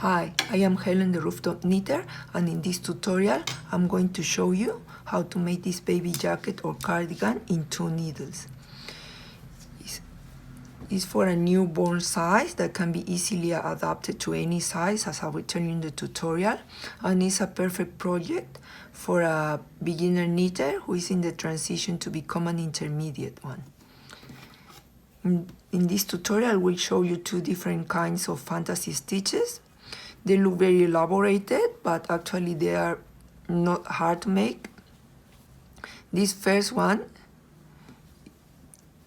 Hi, I am Helen the Rooftop Knitter, and in this tutorial I'm going to show you how to make this baby jacket or cardigan in 2 needles. It's for a newborn size that can be easily adapted to any size, as I will tell you in the tutorial, and it's a perfect project for a beginner knitter who is in the transition to become an intermediate one. In this tutorial we'll show you 2 different kinds of fantasy stitches. They look very elaborated, but actually they are not hard to make. This first one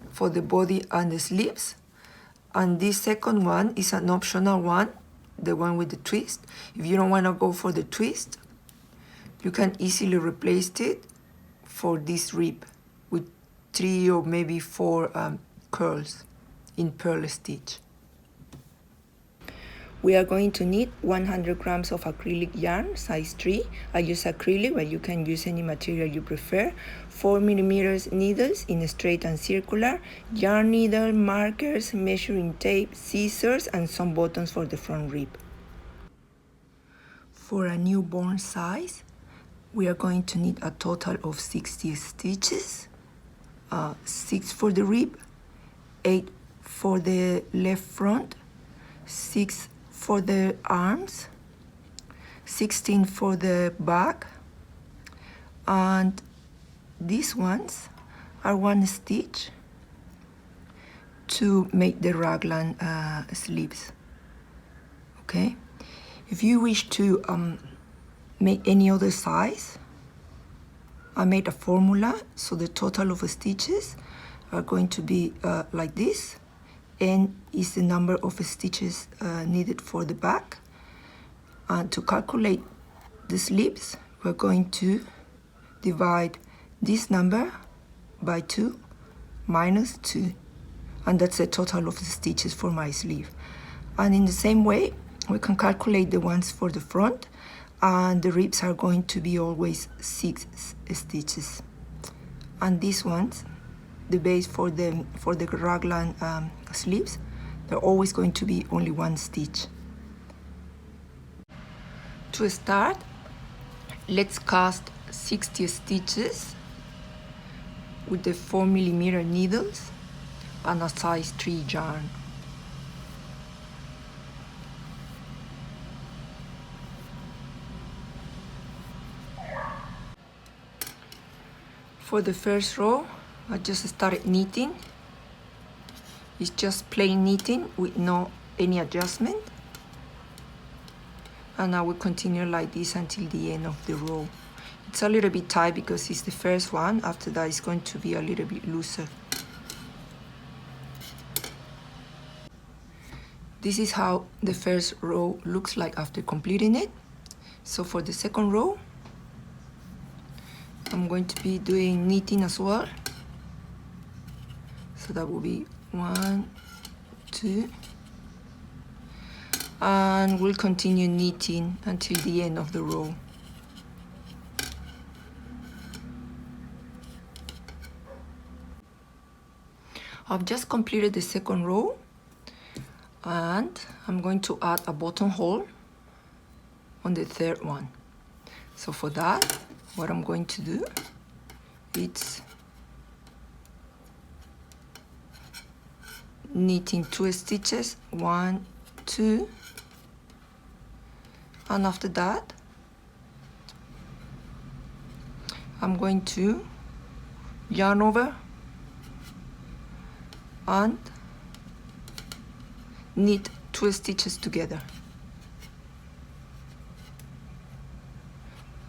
for the body and the sleeves, and this second one is an optional one, the one with the twist. If you don't want to go for the twist, you can easily replace it for this rib with 3 or maybe 4 curls in pearl stitch. We are going to need 100 grams of acrylic yarn, size 3. I use acrylic, but you can use any material you prefer. 4mm needles in straight and circular, yarn needle, markers, measuring tape, scissors, and some buttons for the front rib. For a newborn size, we are going to need a total of 60 stitches, 6 for the rib, 8 for the left front, 6 for the arms, 16 for the back, and these ones are 1 stitch to make the raglan sleeves. Okay, if you wish to make any other size, I made a formula, so the total of stitches are going to be like this. N is the number of stitches needed for the back. And to calculate the sleeves, we're going to divide this number by 2 minus 2. And that's the total of the stitches for my sleeve. And in the same way, we can calculate the ones for the front. And the ribs are going to be always 6 stitches. And these ones, the base for the raglan sleeves, they're always going to be only 1 stitch. To start, let's cast 60 stitches with the 4mm needles and a size 3 yarn. For the first row, I just started knitting. It's just plain knitting with no any adjustment. And I will continue like this until the end of the row. It's a little bit tight because it's the first one. After that, it's going to be a little bit looser. This is how the first row looks like after completing it. So for the second row, I'm going to be doing knitting as well. So that will be 1, 2, and we'll continue knitting until the end of the row. I've just completed the second row, and I'm going to add a buttonhole on the third one. So for that, what I'm going to do is knitting 2 stitches, 1, 2, and after that I'm going to yarn over and knit 2 stitches together.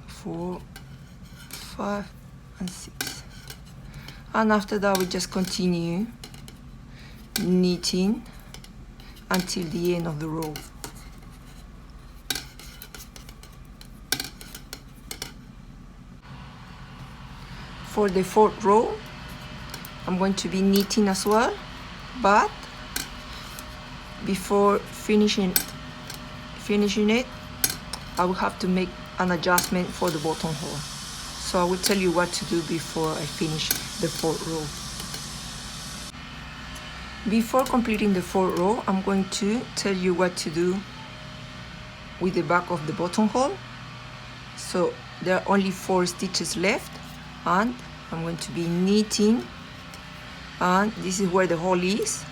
4, 5, and 6, and after that we just continue knitting until the end of the row. For the fourth row, I'm going to be knitting as well, but before finishing it, I will have to make an adjustment for the buttonhole. So I will tell you what to do before I finish the fourth row. Before completing the fourth row, I'm going to tell you what to do with the back of the buttonhole. So there are only 4 stitches left, and I'm going to be knitting, and this is where the hole is.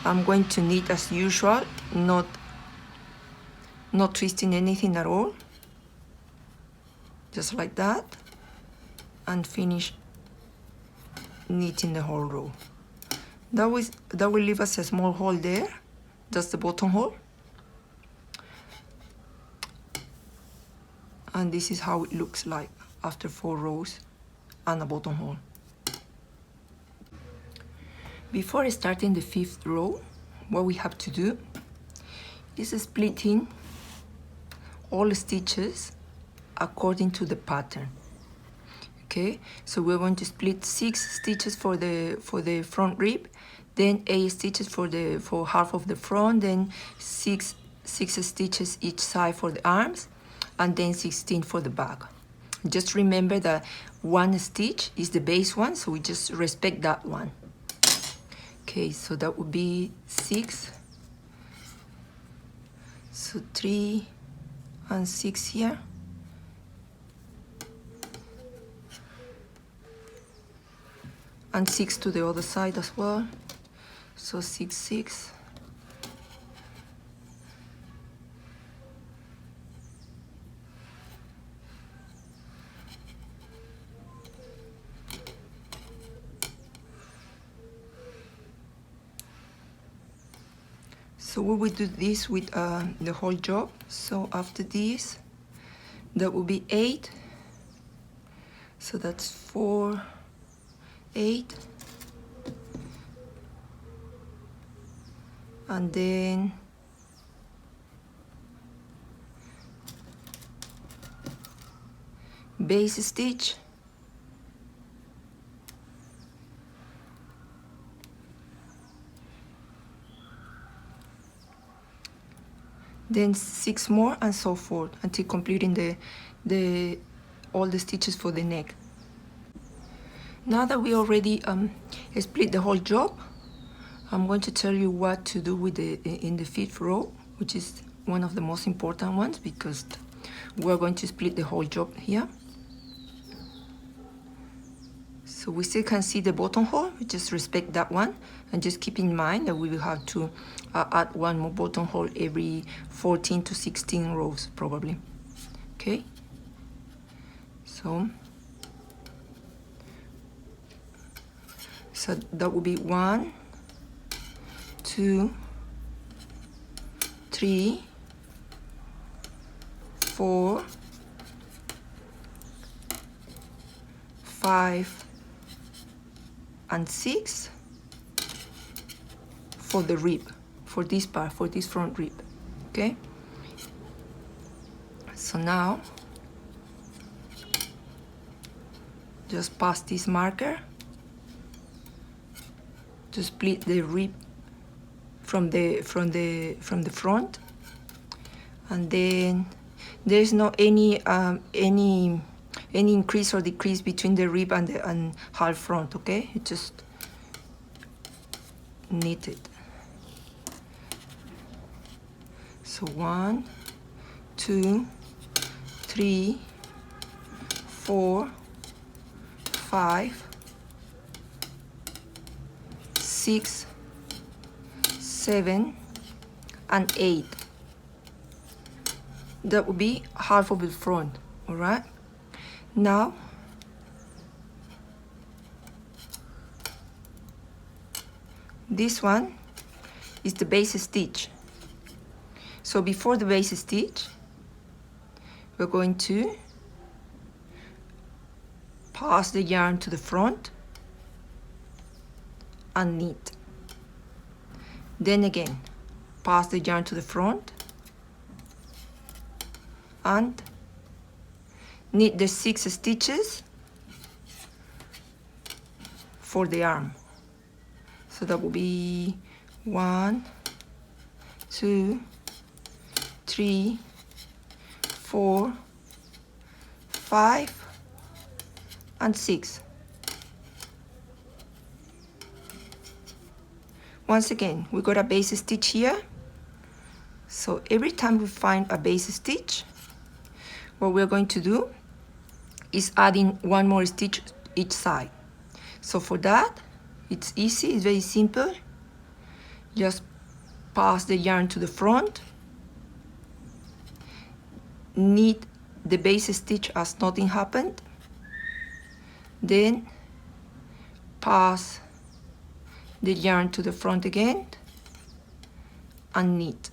I'm going to knit as usual, not twisting anything at all, just like that, and finish knitting the whole row. That will leave us a small hole there. That's the buttonhole, and this is how it looks like after 4 rows and a buttonhole. Before starting the 5th row, what we have to do is splitting all the stitches according to the pattern. Okay, so we're going to split 6 stitches for the front rib, then 8 stitches for half of the front, then 6 stitches each side for the arms, and then 16 for the back. Just remember that 1 stitch is the base one, so we just respect that one. Okay, so that would be 6. So 3 and 6 here. And 6 to the other side as well. So 6, 6. So we will do this with the whole job. So after this, that will be 8. So that's 4, 8. And then base stitch, then 6 more, and so forth until completing all the stitches for the neck. Now that we already split the whole job, I'm going to tell you what to do with in the 5th row, which is one of the most important ones because we're going to split the whole job here. So we still can see the buttonhole. We just respect that one, and just keep in mind that we will have to add 1 more buttonhole every 14 to 16 rows probably. Okay, so that will be 1, 2, 3, 4, 5, and 6 for the rib, for this part, for this front rib. Okay, so now just pass this marker to split the rib from the front, and then there's no any increase or decrease between the rib and half front. Okay, you just knit it. So 1, 2, 3, 4, 5, 6, 7, and 8. That would be half of the front. All right. Now this one is the base stitch. So before the base stitch, we're going to pass the yarn to the front and knit. Then again, pass the yarn to the front and knit the 6 stitches for the arm. So that will be 1, 2, 3, 4, 5, and 6. Once again, we got a base stitch here, So every time we find a base stitch, what we're going to do is adding one more stitch each side. So for that, it's easy, it's very simple. Just pass the yarn to the front, knit the base stitch as nothing happened, then pass the yarn to the front again and knit.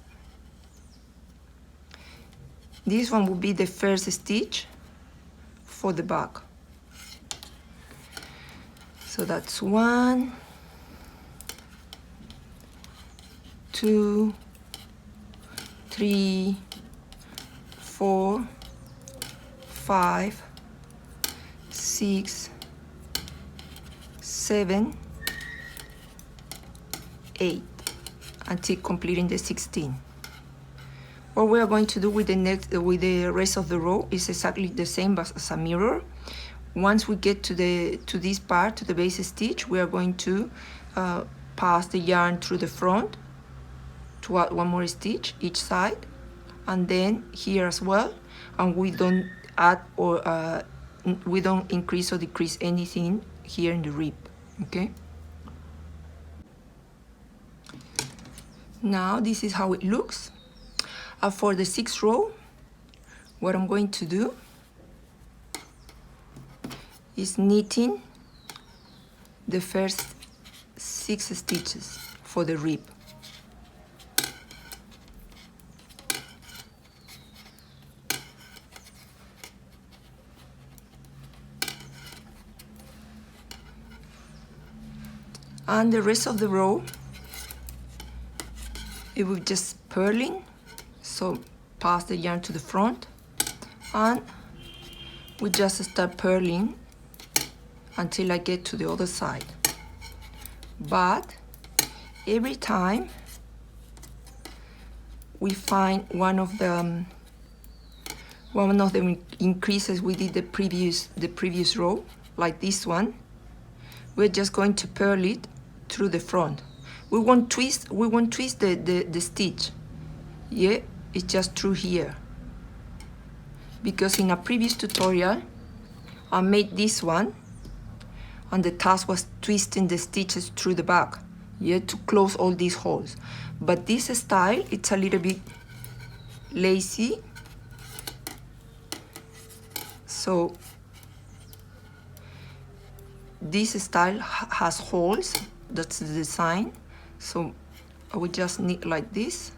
This one will be the first stitch for the back. So that's 1, 2, 3, 4, 5, 6, 7, 8, until completing the 16. What we are going to do with the rest of the row is exactly the same as a mirror. Once we get to this part, to the base stitch, we are going to pass the yarn through the front to add one more stitch each side, and then here as well, and we don't add or we don't increase or decrease anything here in the rib. Okay, now this is how it looks. For the 6th row, what I'm going to do is knitting the first 6 stitches for the rib. And the rest of the row, it will just purling. So pass the yarn to the front, and we just start purling until I get to the other side. But every time we find one of the increases we did the previous row, like this one, we're just going to purl it through the front. We won't twist the stitch. Yeah, it's just through here. Because in a previous tutorial, I made this one, and the task was twisting the stitches through the back, yeah, to close all these holes. But this style, it's a little bit lazy. So this style has holes, that's the design. So I will just knit like this,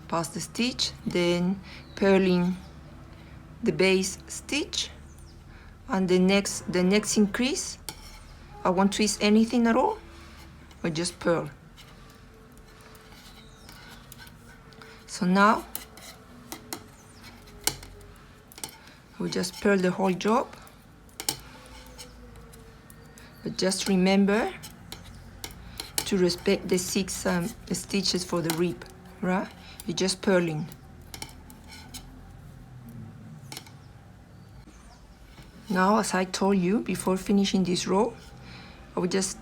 pass the stitch, then purling the base stitch, and the next increase, I won't twist anything at all, I just purl. So now we just purl the whole job, but just remember to respect the 6 stitches for the rib, right? You're just purling. Now, as I told you before finishing this row, I would just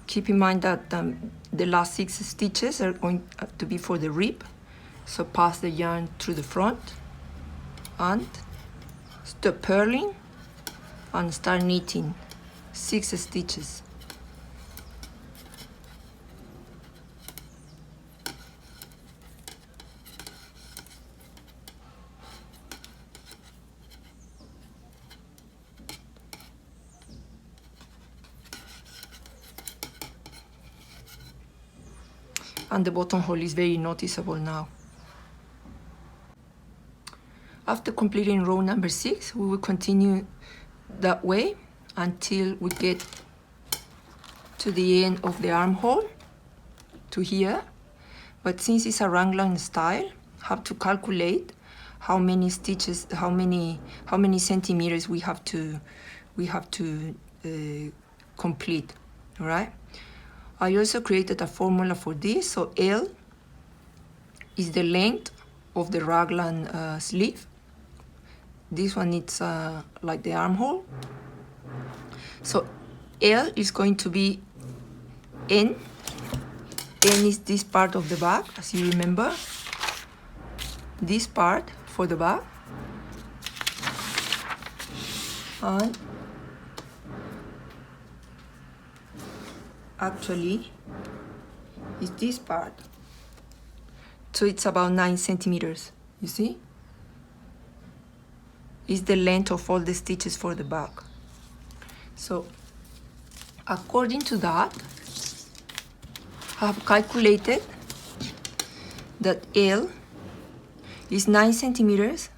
keep in mind that the last 6 stitches are going to be for the rib. So pass the yarn through the front and stop purling and start knitting 6 stitches. And the buttonhole is very noticeable now. After completing row number 6, we will continue that way until we get to the end of the armhole, to here. But since it's a Raglan style, have to calculate how many stitches, how many centimeters we have to complete. All right. I also created a formula for this. So L is the length of the Raglan sleeve. This one is like the armhole. So L is going to be N end is this part of the bag, as you remember. This part for the bag. And actually, it's this part. So it's about 9 centimeters, you see? It's the length of all the stitches for the bag. So, according to that, I have calculated that L is 9 centimeters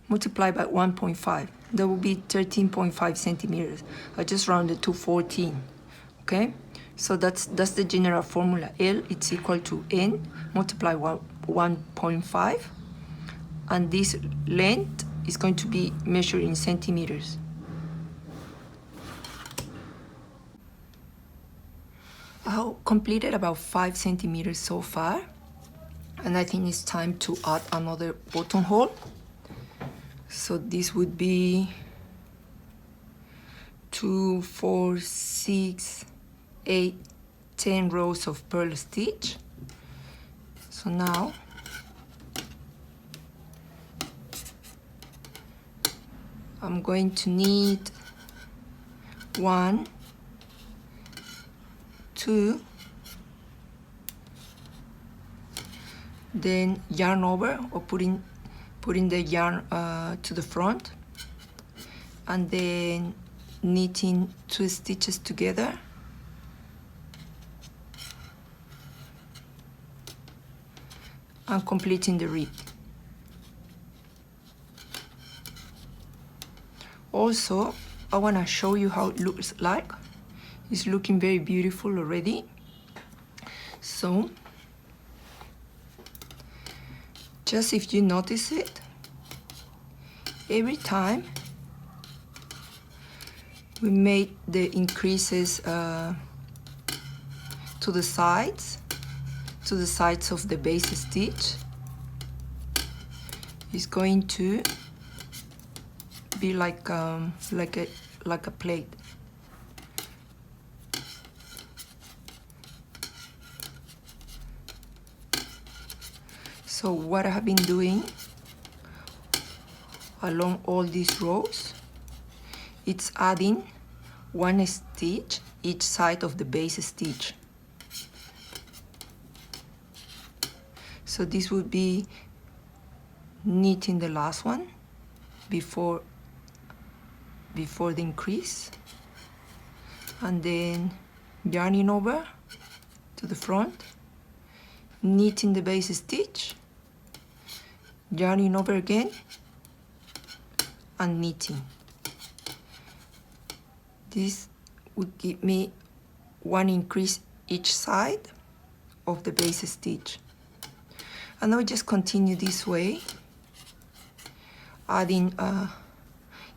multiplied by 1.5. That will be 13.5 centimeters. I just rounded to 14, okay? So that's the general formula. L it's equal to N multiplied 1.5, and this length is going to be measured in centimeters. I have completed about 5 centimeters so far, and I think it's time to add another buttonhole. So this would be 2, 4, 6, 8, 10 rows of purl stitch. So now I'm going to need 1, 2, then yarn over, or putting the yarn to the front, and then knitting 2 stitches together, and completing the rib. Also, I want to show you how it looks like. It's looking very beautiful already. So, just if you notice it, every time we made the increases to the sides of the base stitch, is going to be like a plate. So what I have been doing along all these rows, it's adding 1 stitch each side of the base stitch. So this would be knitting the last one before the increase, and then yarning over to the front, knitting the base stitch, yarning over again, and knitting. This would give me 1 increase each side of the base stitch. And I will just continue this way, adding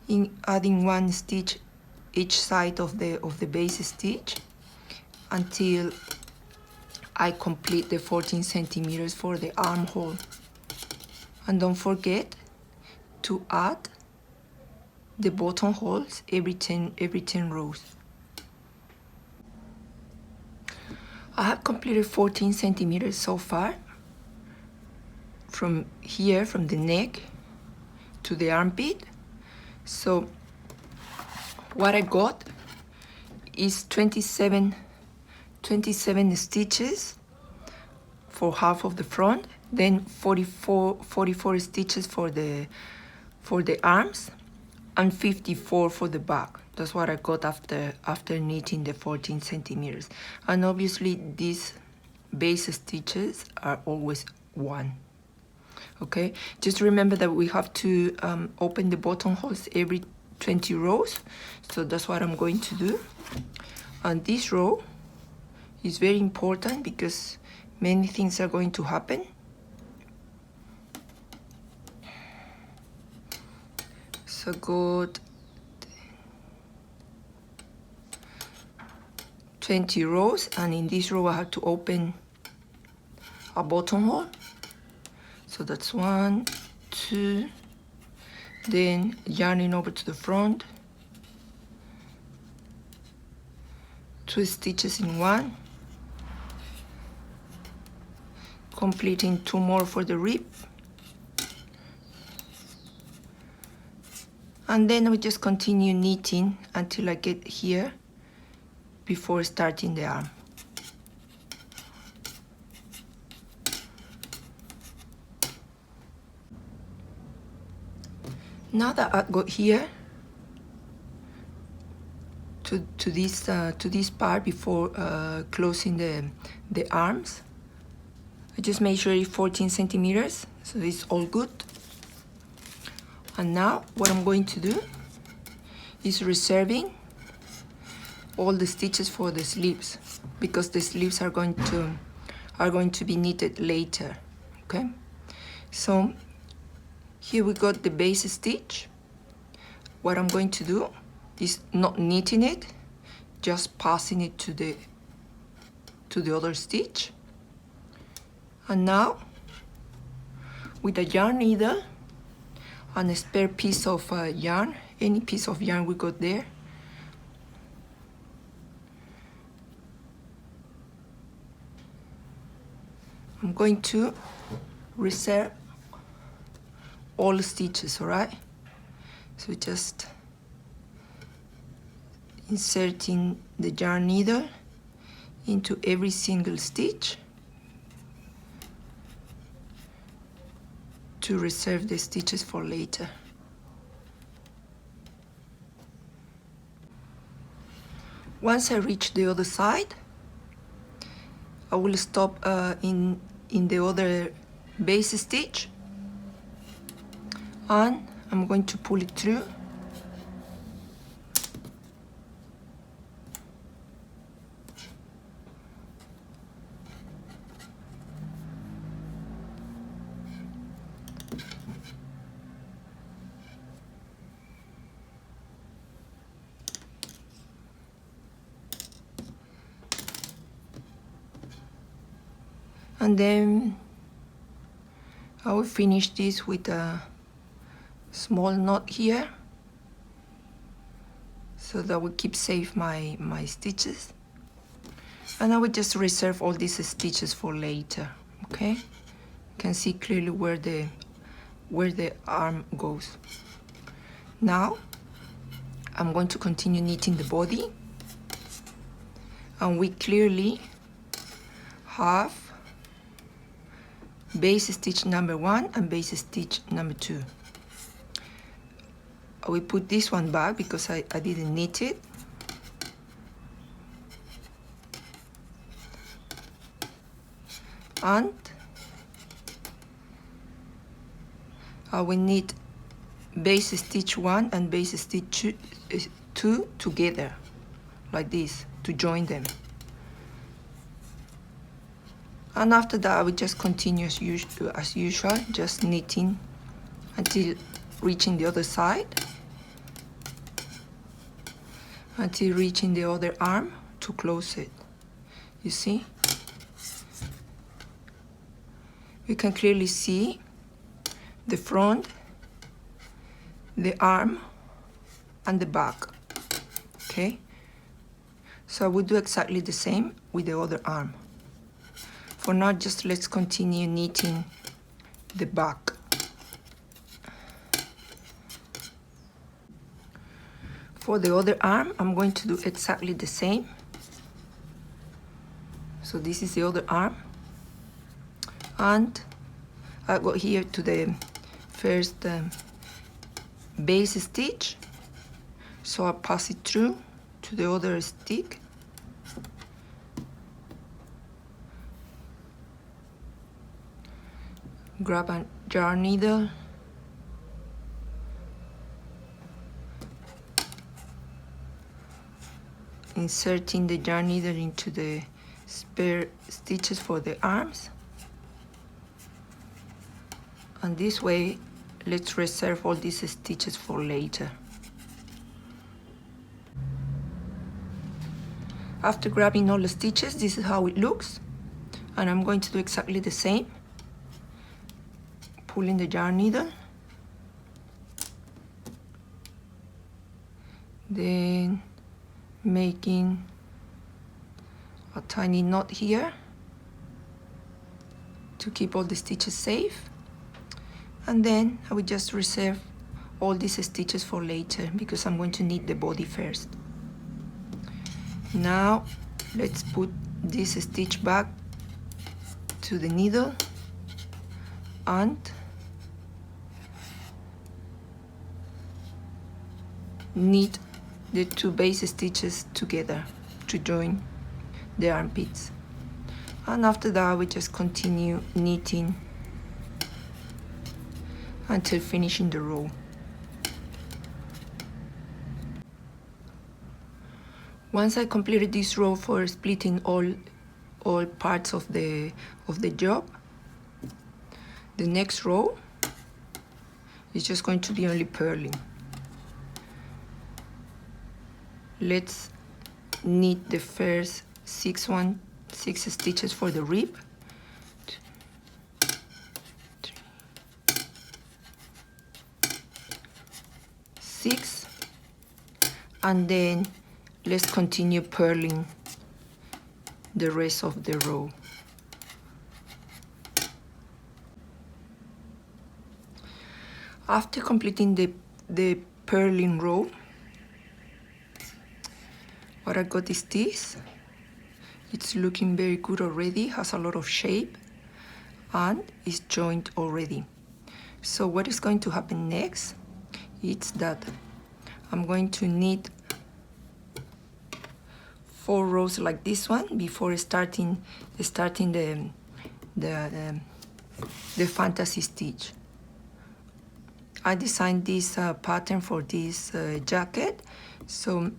1 stitch each side of the base stitch until I complete the 14 centimeters for the armhole. And don't forget to add the buttonholes every 10 rows. I have completed 14 centimeters so far, from here, from the neck to the armpit. So what I got is 27 stitches for half of the front, then 44 stitches for the arms, and 54 for the back. That's what I got after knitting the 14 centimeters. And obviously these base stitches are always 1. Okay, just remember that we have to open the buttonholes every 20 rows. So that's what I'm going to do. And this row is very important because many things are going to happen. So good. 20 rows, and in this row I have to open a buttonhole. So that's 1, 2, then yarning over to the front, 2 stitches in 1, completing 2 more for the rib. And then we just continue knitting until I get here before starting the arm. Now that I got here to this part before closing the arms, I just made sure it's 14 centimeters, so it's all good. And now what I'm going to do is reserving all the stitches for the sleeves, because the sleeves are going to be knitted later. Okay, so here we got the base stitch. What I'm going to do is not knitting it, just passing it to the other stitch. And now with a yarn needle and a spare piece of yarn, any piece of yarn we got there, I'm going to reserve all the stitches, all right? So just inserting the yarn needle into every single stitch to reserve the stitches for later. Once I reach the other side, I will stop in the other base stitch, and I'm going to pull it through. And then I will finish this with a small knot here, so that will keep safe my stitches. And I will just reserve all these stitches for later. Okay, you can see clearly where the arm goes. Now I'm going to continue knitting the body, and we clearly have base stitch number 1 and base stitch number 2. I will put this one back because I didn't knit it. And I will knit base stitch 1 and base stitch 2 together, like this, to join them. And after that, I will just continue as usual, just knitting until reaching the other side, until reaching the other arm to close it. You see? You can clearly see the front, the arm, and the back. Okay? So I will do exactly the same with the other arm. For now, just let's continue knitting the back. For the other arm, I'm going to do exactly the same. So this is the other arm. And I got here to the first base stitch. So I pass it through to the other stick. Grab a yarn needle, inserting the yarn needle into the spare stitches for the arms, and this way let's reserve all these stitches for later. After grabbing all the stitches, this is how it looks, and I'm going to do exactly the same. Pulling the yarn needle, then making a tiny knot here, to keep all the stitches safe. And then I will just reserve all these stitches for later because I'm going to knit the body first. Now let's put this stitch back to the needle and knit the 2 base stitches together to join the armpits. And after that we just continue knitting until finishing the row. Once I completed this row for splitting all parts of the job, the next row is just going to be only purling. Let's knit the first 6 stitches for the rib. 2, 3, 6, and then let's continue purling the rest of the row. After completing the purling row, what I got is this. It's looking very good already, has a lot of shape, and is joined already. So what is going to happen next is that I'm going to knit 4 rows like this one before starting the fantasy stitch. I designed this pattern for this jacket, so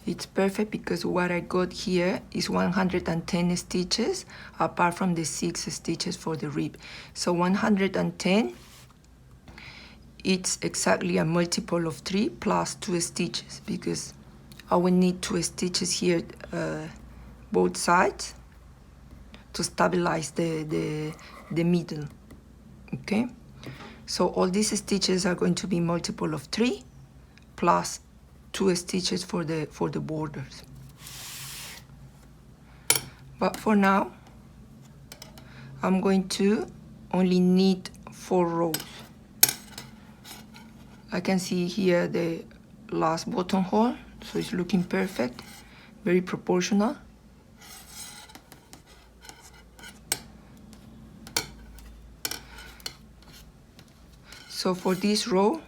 it's perfect because what I got here is 110 stitches apart from the 6 stitches for the rib. So 110, it's exactly a multiple of 3 plus 2 stitches because I will need 2 stitches here both sides to stabilize the middle. Okay, so all these stitches are going to be multiple of 3 plus 2 stitches for the borders. But for now I'm going to only knit 4 rows. I can see here the last buttonhole, so it's looking perfect, very proportional. So for this row,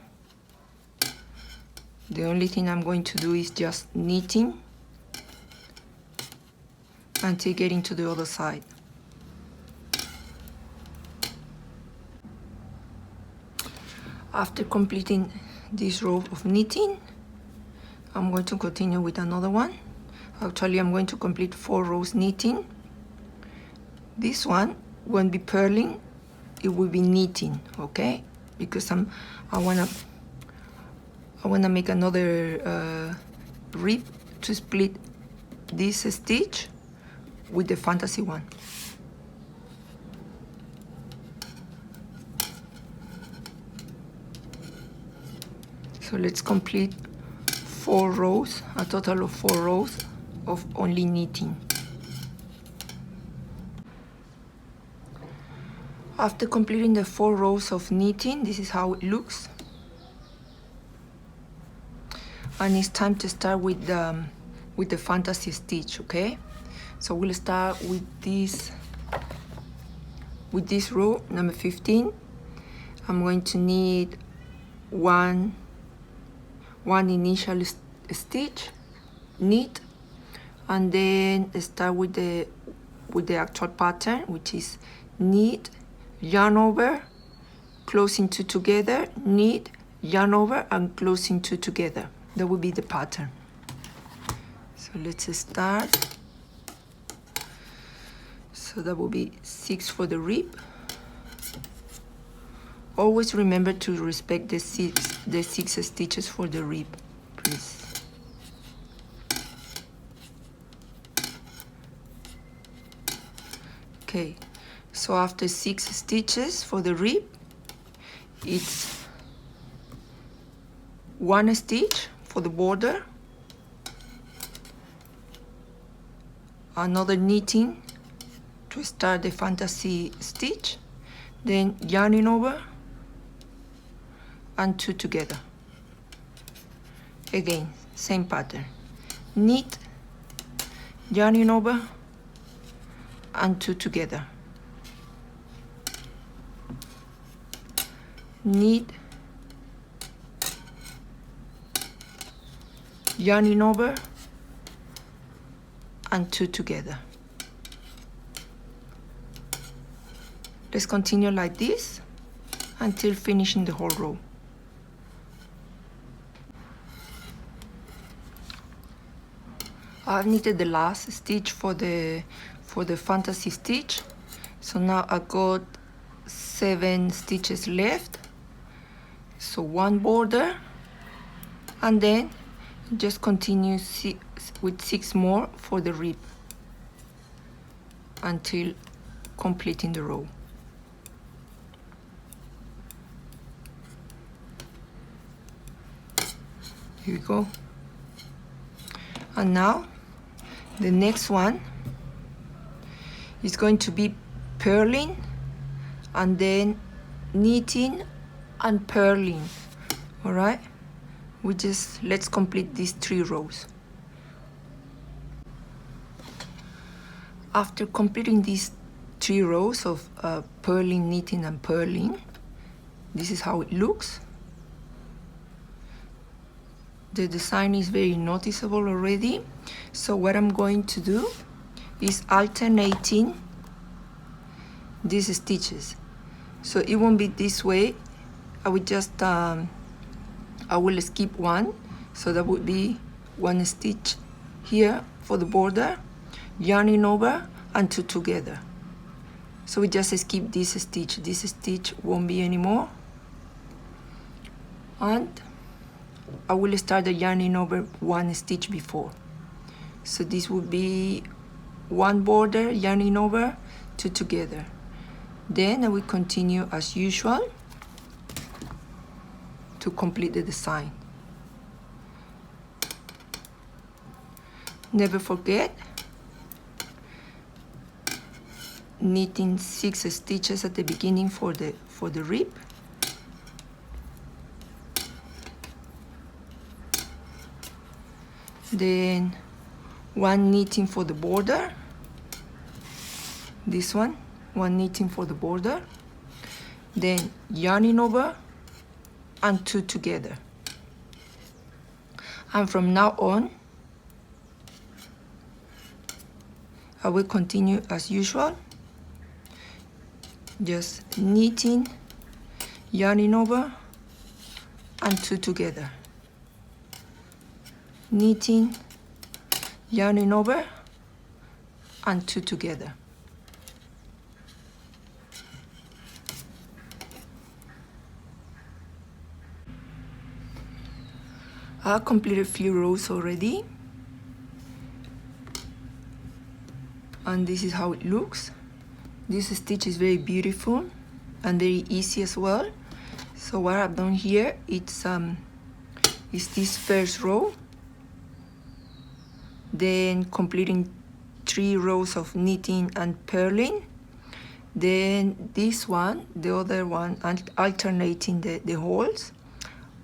the only thing I'm going to do is just knitting until getting to the other side. After completing this row of knitting, I'm going to continue with another one. Actually, I'm going to complete 4 rows knitting. This one won't be purling, it will be knitting, okay? Because I wanna make another rib to split this stitch with the fantasy one. So let's complete 4 rows, a total of 4 rows of only knitting. After completing the 4 rows of knitting, this is how it looks. And it's time to start with the fantasy stitch, okay? So we'll start with this row, number 15. I'm going to knit one initial stitch, knit, and then start with the actual pattern, which is knit, yarn over, closing 2 together, knit, yarn over, and closing 2 together. That will be the pattern. So let's start. So that will be 6 for the rib. Always remember to respect the six stitches for the rib, please. Okay, so after 6 stitches for the rib, it's 1 stitch for the border, another knitting to start the fantasy stitch, then yarning over and 2 together. Again, same pattern, knit, yarning over and 2 together, knit, yarning over and 2 together. Let's continue like this until finishing the whole row. I've knitted the last stitch for the fantasy stitch, so now I got 7 stitches left, so 1 border, and then just continue with 6 more for the rib until completing the row. Here we go. And now the next one is going to be purling and then knitting and purling. All right, let's complete these 3 rows. After completing these 3 rows of purling, knitting and purling, this is how it looks. The design is very noticeable already. So what I'm going to do is alternating these stitches. So it won't be this way. I will just I will skip one. So that would be 1 stitch here for the border, yarning over and 2 together. So we just skip this stitch. This stitch won't be anymore. And I will start the yarning over 1 stitch before. So this would be 1 border, yarning over, 2 together. Then I will continue as usual to complete the design. Never forget knitting 6 stitches at the beginning for the rib. Then 1 knitting for the border, this one, 1 knitting for the border, then yarning over and 2 together. And from now on I will continue as usual, just knitting, yarning over and 2 together, knitting, yarning over and 2 together. I completed a few rows already, and this is how it looks. This stitch is very beautiful and very easy as well. So what I've done here, is this first row, then completing 3 rows of knitting and purling, then this one, the other one, and alternating the holes,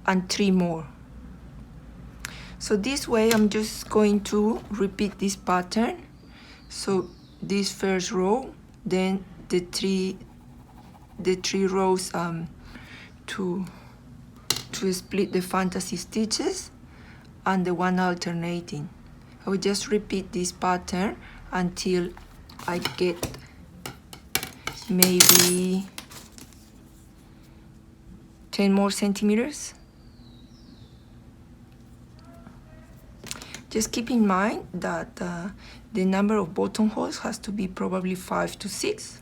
and 3 more. So this way I'm just going to repeat this pattern. So this first row, then the three rows to split the fantasy stitches, and the 1 alternating. I will just repeat this pattern until I get maybe 10 more centimeters. Just keep in mind that the number of buttonholes has to be probably 5 to 6,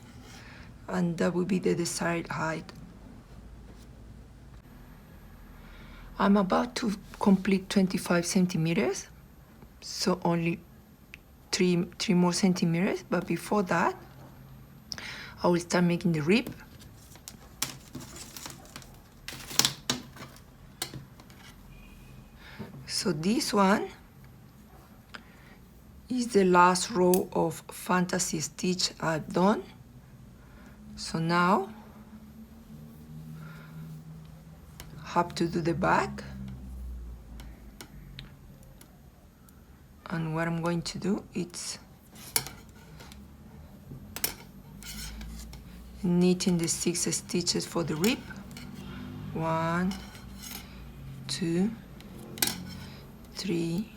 and that will be the desired height. I'm about to complete 25 centimeters, so only 3 more centimeters, but before that I will start making the rib. So this one is the last row of fantasy stitch I've done. So now have to do the back, and what I'm going to do is knitting the 6 stitches for the rib. 1, 2, 3,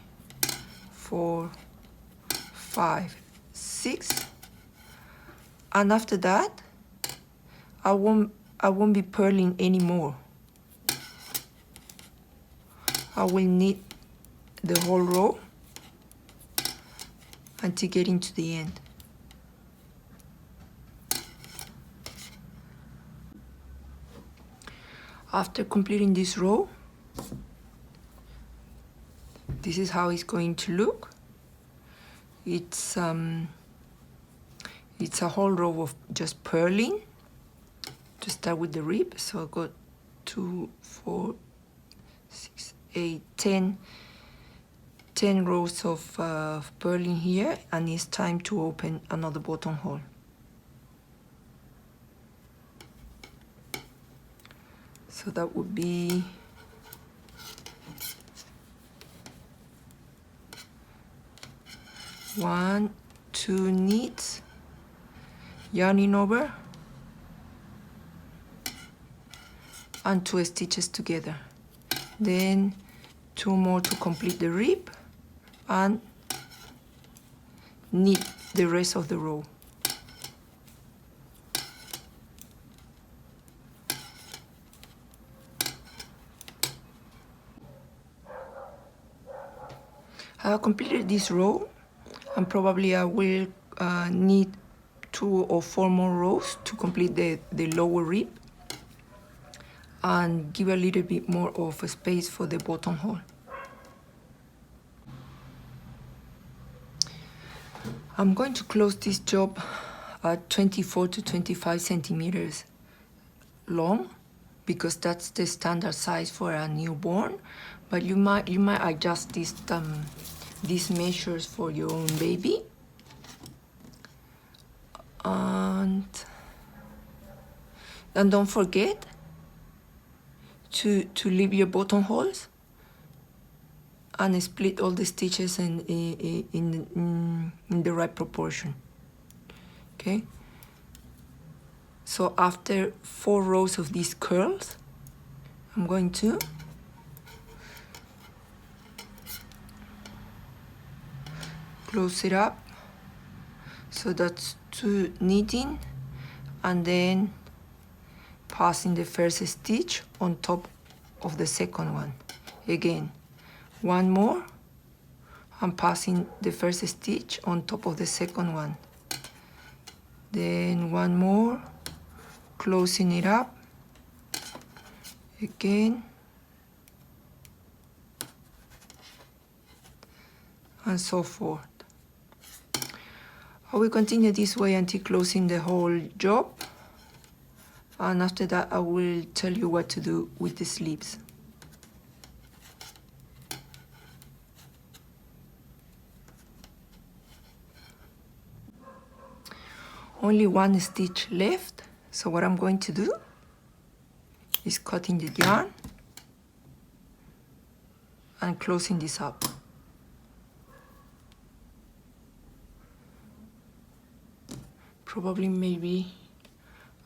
4, 5, 6, and after that I won't be purling anymore. I will knit the whole row until getting to the end. After completing this row, this is how it's going to look. It's a whole row of just purling to start with the rib. So I got 2, 4, 6, 8, 10 rows of purling here, and it's time to open another buttonhole. So that would be one, 2 knits, yarning over, and 2 stitches together. Then 2 more to complete the rib, and knit the rest of the row. I have completed this row, and probably I will need 2 or 4 more rows to complete the lower rib and give a little bit more of a space for the buttonhole. I'm going to close this job at 24 to 25 centimeters long, because that's the standard size for a newborn, but you might adjust these measures for your own baby. And don't forget to leave your buttonholes and split all the stitches in the right proportion. Okay. So after 4 rows of these curls, I'm going to close it up. So that's 2 knitting, and then passing the first stitch on top of the second one. Again, 1 more, and passing the first stitch on top of the second one. Then 1 more, closing it up again, and so forth. I will continue this way until closing the whole job, and after that I will tell you what to do with the sleeves. Only 1 stitch left, so what I'm going to do is cutting the yarn and closing this up. Probably maybe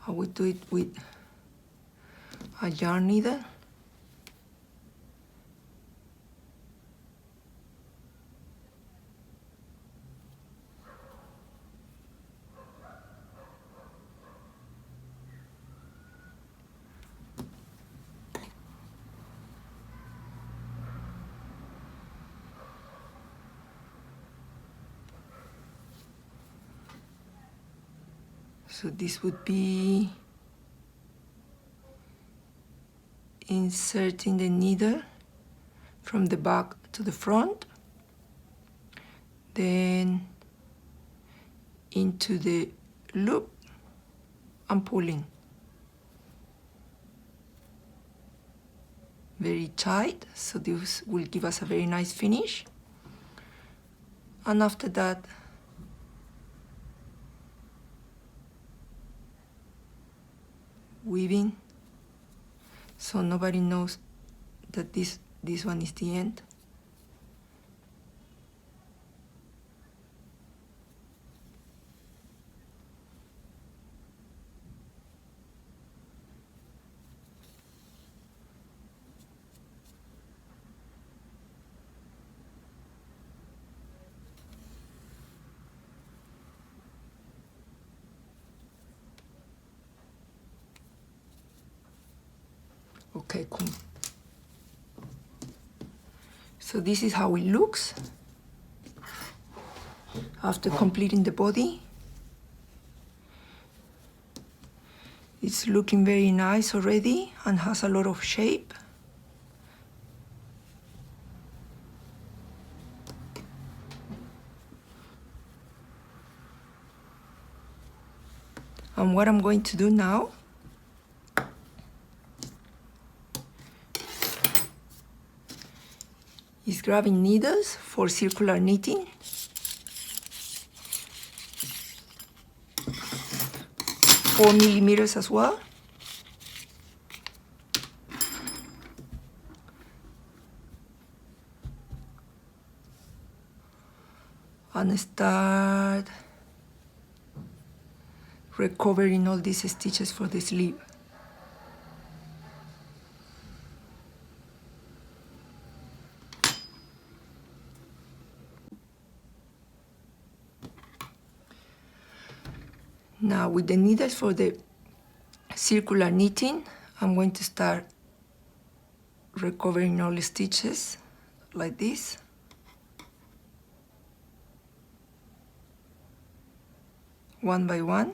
I would do it with a yarn needle. So this would be inserting the needle from the back to the front, then into the loop and pulling. Very tight, so this will give us a very nice finish. And after that, weaving, so nobody knows that this one is the end. Okay, cool. So this is how it looks after completing the body. It's looking very nice already and has a lot of shape. And what I'm going to do now is grabbing needles for circular knitting. Four millimeters as well. And start recovering all these stitches for the sleeve. Now with the needles for the circular knitting, I'm going to start recovering all the stitches like this. One by one.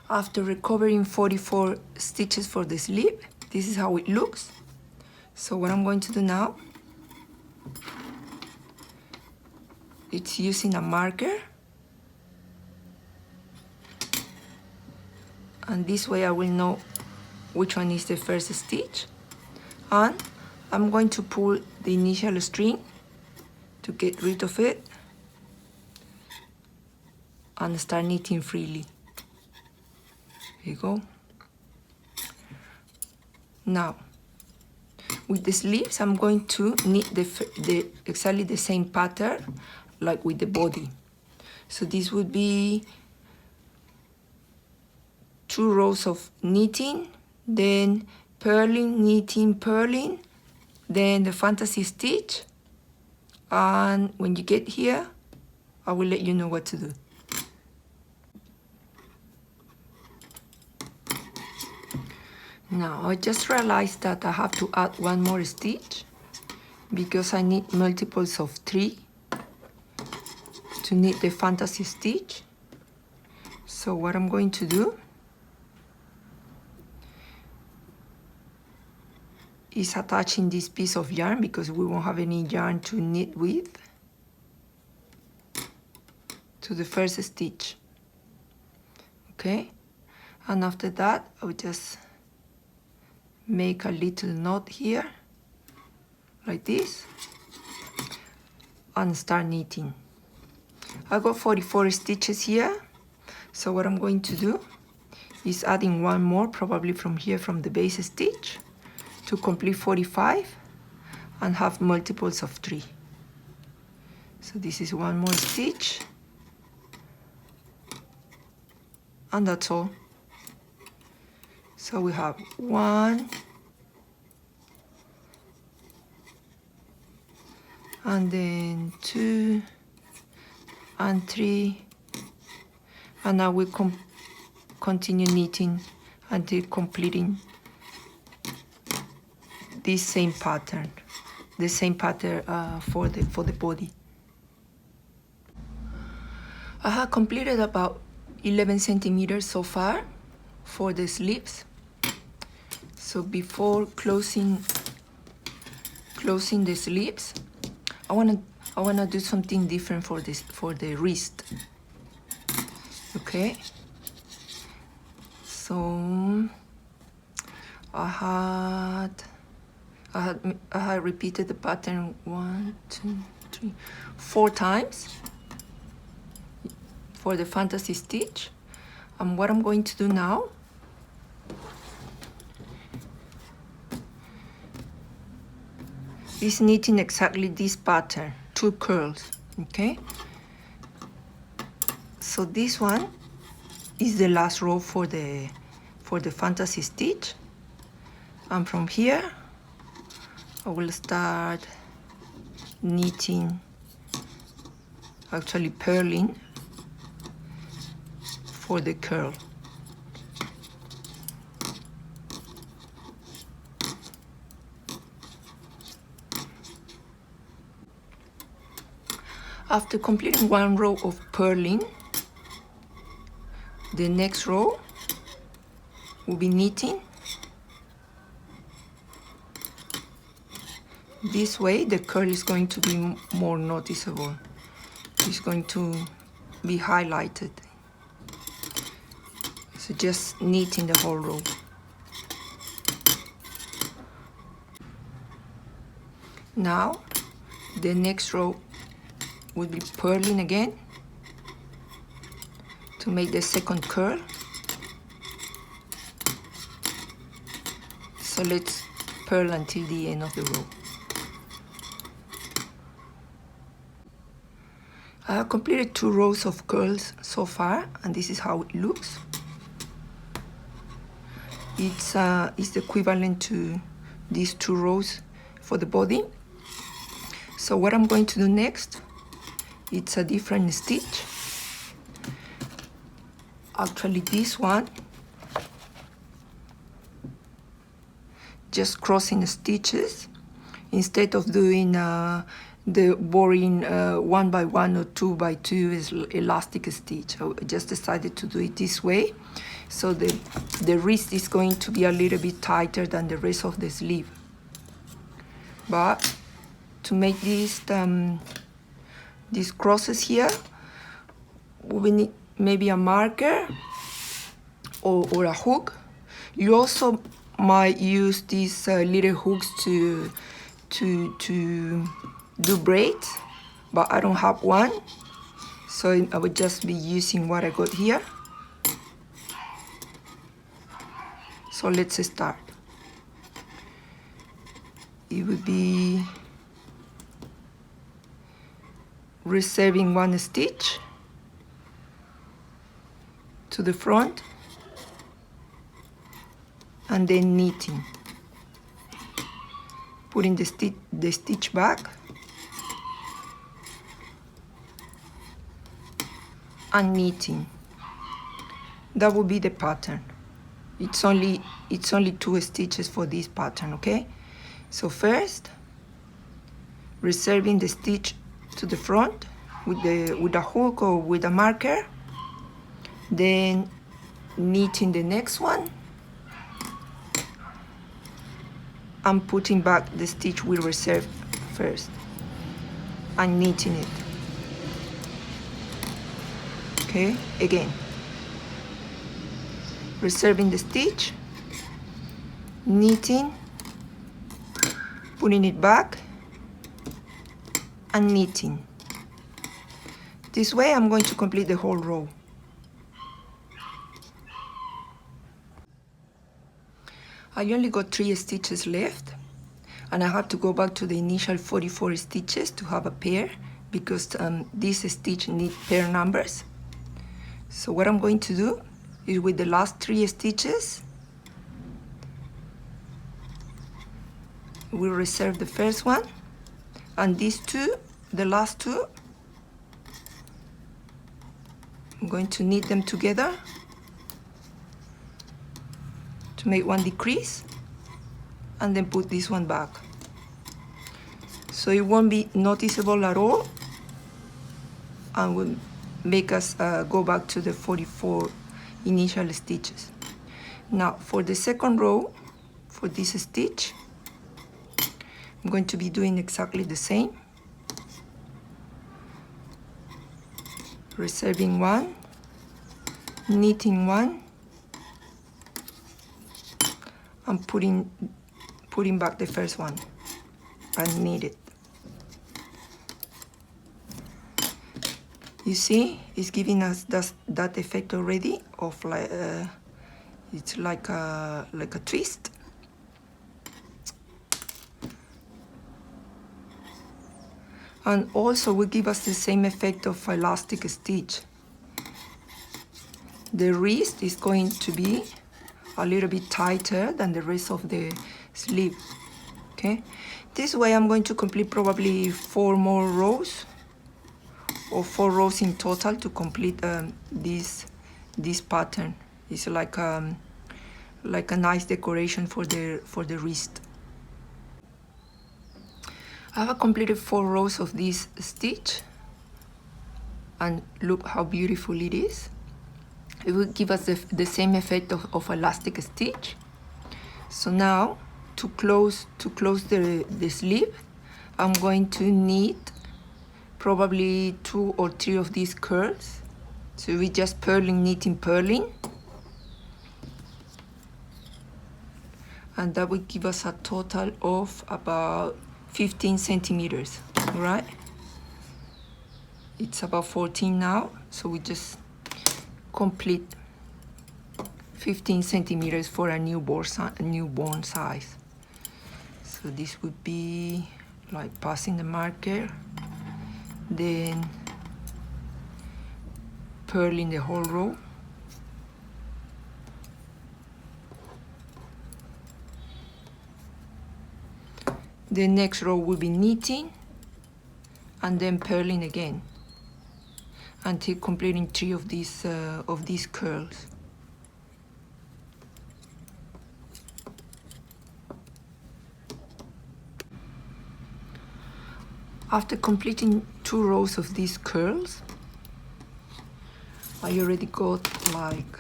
After recovering 44 stitches for the sleeve, this is how it looks. So what I'm going to do now, it's using a marker. And this way I will know which one is the first stitch. And I'm going to pull the initial string to get rid of it and start knitting freely. Here you go. Now, with the sleeves, I'm going to knit exactly the same pattern like with the body. So this would be 2 rows of knitting, then purling, knitting, purling, then the fantasy stitch. And when you get here, I will let you know what to do. Now, I just realized that I have to add 1 more stitch because I need multiples of 3 to knit the fantasy stitch. So what I'm going to do is attaching this piece of yarn because we won't have any yarn to knit with to the first stitch. Okay, and after that I'll just make a little knot here like this and start knitting. I got 44 stitches here, so what I'm going to do is adding 1 more, probably from here from the base stitch, to complete 45 and have multiples of 3. So this is 1 more stitch and that's all. So we have 1 and then 2 and 3, and now we continue knitting until completing this same pattern, the same pattern for the body. I have completed about 11 centimeters so far for the sleeves. So before closing the sleeves, I wanna do something different for the wrist. Okay. So I had repeated the pattern 1, 2, 3, 4 times for the fantasy stitch. And what I'm going to do now is knitting exactly this pattern, 2 curls, okay? So this one is the last row for the fantasy stitch, and from here I will start knitting, actually purling for the curl. After completing one row of purling, the next row will be knitting. This way the curl is going to be more noticeable. It's going to be highlighted. So just knitting the whole row. Now the next row will be purling again to make the second curl. So let's purl until the end of the row. I have completed 2 rows of curls so far, and this is how it looks. It's equivalent to these 2 rows for the body. So what I'm going to do next, it's a different stitch. Actually this one, just crossing the stitches instead of doing the boring 1 by 1 or 2 by 2 is elastic stitch. I just decided to do it this way, so the wrist is going to be a little bit tighter than the rest of the sleeve. But to make these crosses here, we need maybe a marker or a hook. You also might use these little hooks to do braids, but I don't have one, so I would just be using what I got here. So let's start. It would be reserving 1 stitch to the front and then knitting, putting the stitch back and knitting. That will be the pattern. It's only 2 stitches for this pattern, okay? So first, reserving the stitch to the front with a hook or with a marker, then knitting the next one and putting back the stitch we reserved first and knitting it. Okay, again, reserving the stitch, knitting, putting it back and knitting. This way I'm going to complete the whole row. I only got 3 stitches left, and I have to go back to the initial 44 stitches to have a pair, because this stitch needs pair numbers. So what I'm going to do is, with the last 3 stitches, we'll reserve the first one, and these 2, the last 2, I'm going to knit them together to make 1 decrease, and then put this one back. So it won't be noticeable at all, and will make us go back to the 44 initial stitches. Now for the second row, for this stitch, I'm going to be doing exactly the same. Reserving 1, knitting 1, I'm putting back the first one and knit it. You see, it's giving us that effect already of like it's like a twist. And also will give us the same effect of elastic stitch. The wrist is going to be a little bit tighter than the rest of the sleeve. Okay, this way I'm going to complete probably 4 more rows, or 4 rows in total to complete this pattern. It's like a nice decoration for the wrist. I have completed 4 rows of this stitch, and look how beautiful it is. It will give us the same effect of elastic stitch. So now to close the sleeve, I'm going to knit probably 2 or 3 of these curls. So we just purling, knitting, purling, and that will give us a total of about 15 centimeters, right? It's about 14 now, so we just complete 15 centimeters for a newborn size. So this would be like passing the marker, then purling the whole row, the next row will be knitting and then purling again until completing 3 of these curls. After completing 2 rows of these curls, I already got like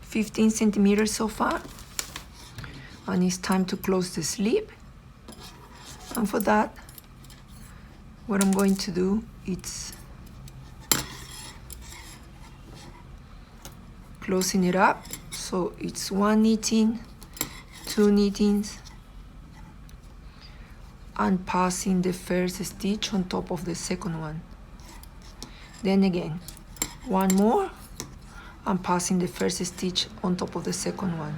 15 centimeters so far, and it's time to close the sleeve. And for that, what I'm going to do is closing it up, so it's 1 knitting, 2 knittings, and passing the first stitch on top of the second one. Then again, 1 more, and passing the first stitch on top of the second one.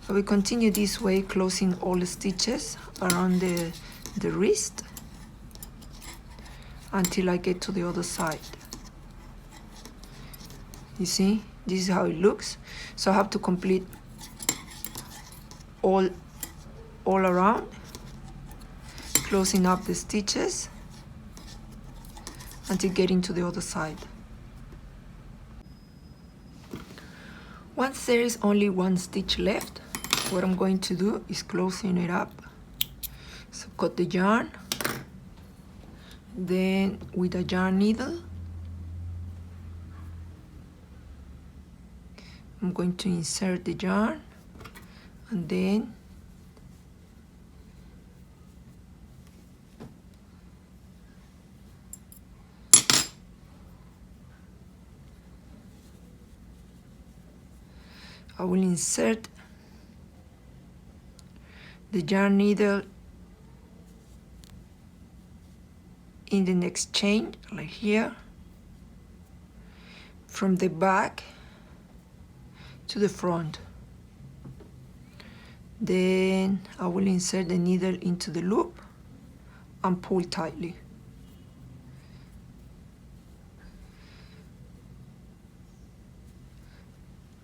So we continue this way, closing all the stitches around the wrist until I get to the other side. You see, this is how it looks. So I have to complete all around, closing up the stitches until getting to the other side. Once there is only 1 stitch left, what I'm going to do is closing it up. So cut the yarn, then with a yarn needle, I'm going to insert the yarn, and then I will insert the yarn needle in the next chain, like here, from the back to the front. Then I will insert the needle into the loop and pull tightly.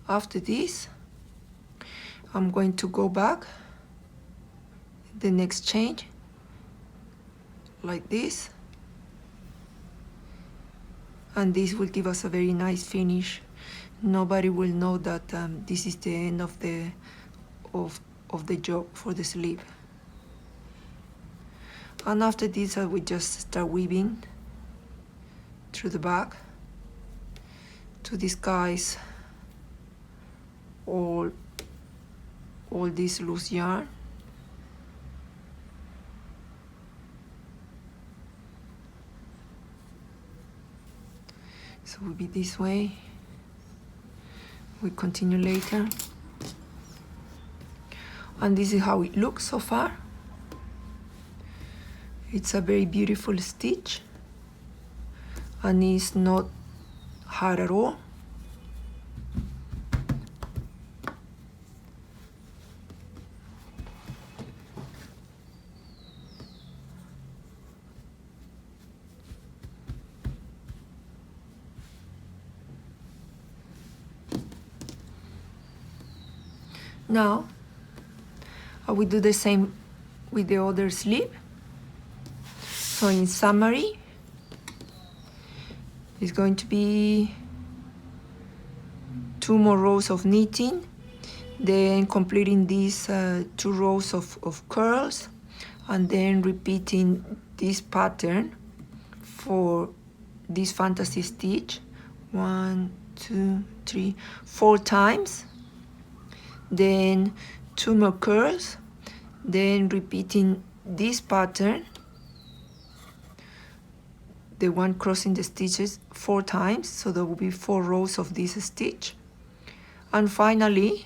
After this, I'm going to go back the next chain like this, and this will give us a very nice finish. Nobody will know that this is the end of the job for the sleeve. And after this, I will just start weaving through the back to disguise all this loose yarn. will be this way. We continue later. And this is how it looks so far. It's a very beautiful stitch and it's not hard at all. Now, I will do the same with the other sleeve. So in summary, it's going to be 2 more rows of knitting, then completing these 2 rows of curls, and then repeating this pattern for this fantasy stitch 1, 2, 3, 4 times. Then 2 more curls, then repeating this pattern, the one crossing the stitches 4 times, so there will be 4 rows of this stitch, and finally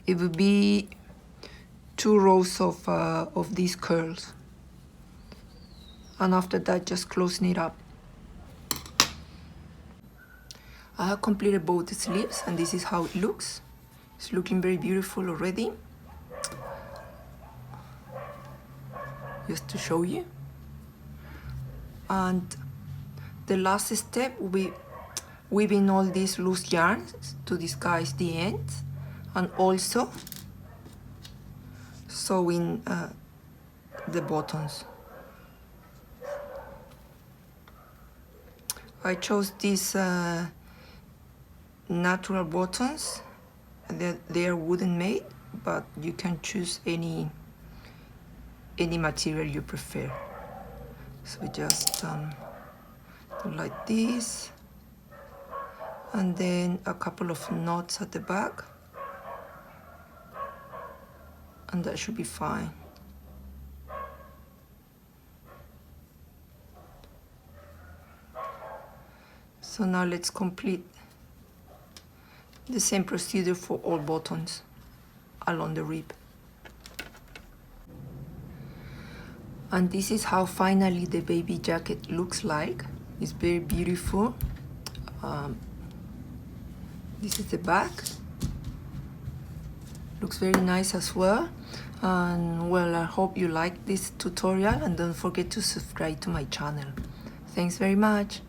it will be 2 rows of these curls, and after that just closing it up. I have completed both the sleeves and this is how it looks. It's looking very beautiful already. Just to show you. And the last step will be weaving all these loose yarns to disguise the ends, and also sewing the buttons. I chose these natural buttons. They are wooden made, but you can choose any material you prefer. So we just do like this, and then a couple of knots at the back, and that should be fine. So now let's complete the same procedure for all buttons along the rib. And this is how finally the baby jacket looks like. It's very beautiful. This is the back. Looks very nice as well. And well, I hope you like this tutorial, and don't forget to subscribe to my channel. Thanks very much.